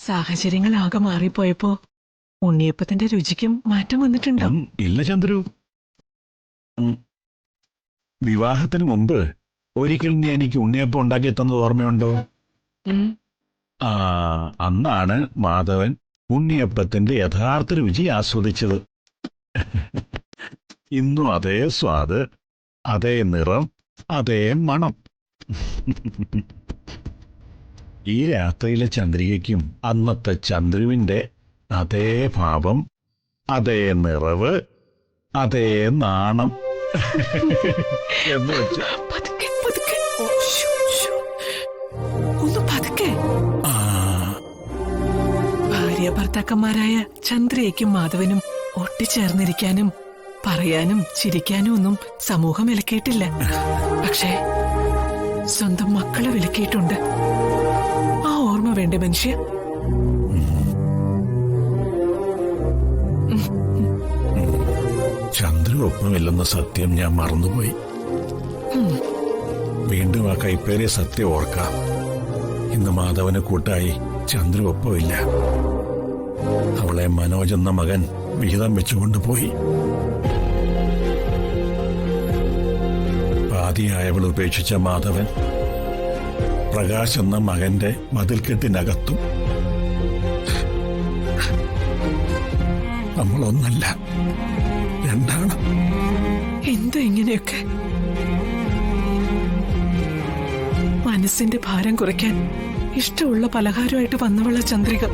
സാഹചര്യങ്ങളാകെ മാറിപ്പോയപ്പോ ഉണ്ണിയപ്പത്തിന്റെ രുചിക്കും മാറ്റം വന്നിട്ടുണ്ടോ? ഇല്ല ചന്ദ്രു. വിവാഹത്തിന് മുമ്പ് ഒരിക്കൽ നീ എനിക്ക് ഉണ്ണിയപ്പം ഉണ്ടാക്കി തന്നത് ഓർമ്മയുണ്ടോ? അന്നാണ് മാധവൻ ഉണ്ണിയപ്പത്തിന്റെ യഥാർത്ഥ രുചി ആസ്വദിച്ചത്. ഇന്നും അതേ സ്വാദ്, അതേ നിറം, അതേ മണം. ഈ രാത്രിയിലെ ചന്ദ്രികയ്ക്കും അന്നത്തെ ചന്ദ്രുവിന്റെ അതേ ഭാവം, അതേ നിറവ്, അതേ നാണം. എന്ന് വെച്ച് ഭാര്യ ഭർത്താക്കന്മാരായ ചന്ദ്രയ്ക്കും മാധവനും ഒട്ടിച്ചേർന്നിരിക്കാനും പറയാനും ചിരിക്കാനും ഒന്നും സമൂഹം വിലക്കിയിട്ടില്ല. പക്ഷേ സ്വന്തം മക്കളെ വിലക്കിയിട്ടുണ്ട്. ആ ഓർമ്മ വേണ്ട മനുഷ്യ. ചന്ദ്രു ഒപ്പമില്ലെന്ന സത്യം ഞാൻ മറന്നുപോയി. വീണ്ടും ആ കൈപ്പേറിയ സത്യം ഓർക്കാം. ഇന്ന് മാധവന് കൂട്ടായി ചന്ദ്രു ഒപ്പമില്ല. അവളെ മനോജ് എന്ന മകൻ വിഹിതം വെച്ചുകൊണ്ടുപോയി. പാതിയായവൾ ഉപേക്ഷിച്ച മാധവൻ പ്രകാശ് എന്ന മകന്റെ മതിൽക്കെട്ടിനകത്തും. നമ്മളൊന്നല്ല, രണ്ടാണ്. എന്താ ഇങ്ങനെയൊക്കെ? മനസ്സിന്റെ ഭാരം കുറയ്ക്കാൻ ഇഷ്ടമുള്ള പലഹാരമായിട്ട് വന്നവള ചന്ദ്രിക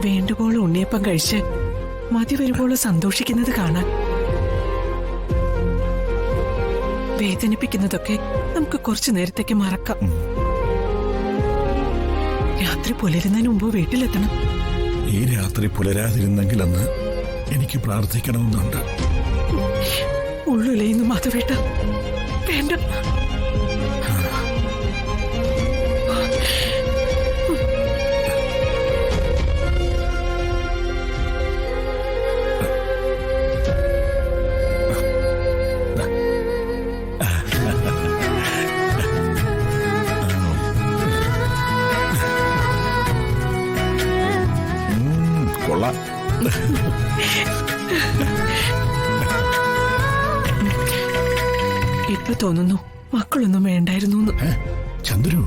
വേണ്ടുപോലെ ഉണ്ണിയപ്പം കഴിച്ച് മതി വരുമ്പോൾ സന്തോഷിക്കുന്നത് കാണാൻ. വേദനിപ്പിക്കുന്നതൊക്കെ നമുക്ക് കുറച്ചു നേരത്തേക്ക് മറക്കാം. രാത്രി പുലരുന്നതിന് മുമ്പ് വീട്ടിലെത്തണം. ഈ രാത്രി പുലരാതിരുന്നെങ്കിലെന്ന് എനിക്ക് പ്രാർത്ഥിക്കണമെന്നുണ്ട്. ഉള്ളുലയുന്നു മാധവേട്ട. വേണ്ട. കൊള്ളാം. ഇപ്പൊ തോന്നുന്നു മക്കളൊന്നും വേണ്ടായിരുന്നു. ചന്ദ്രു,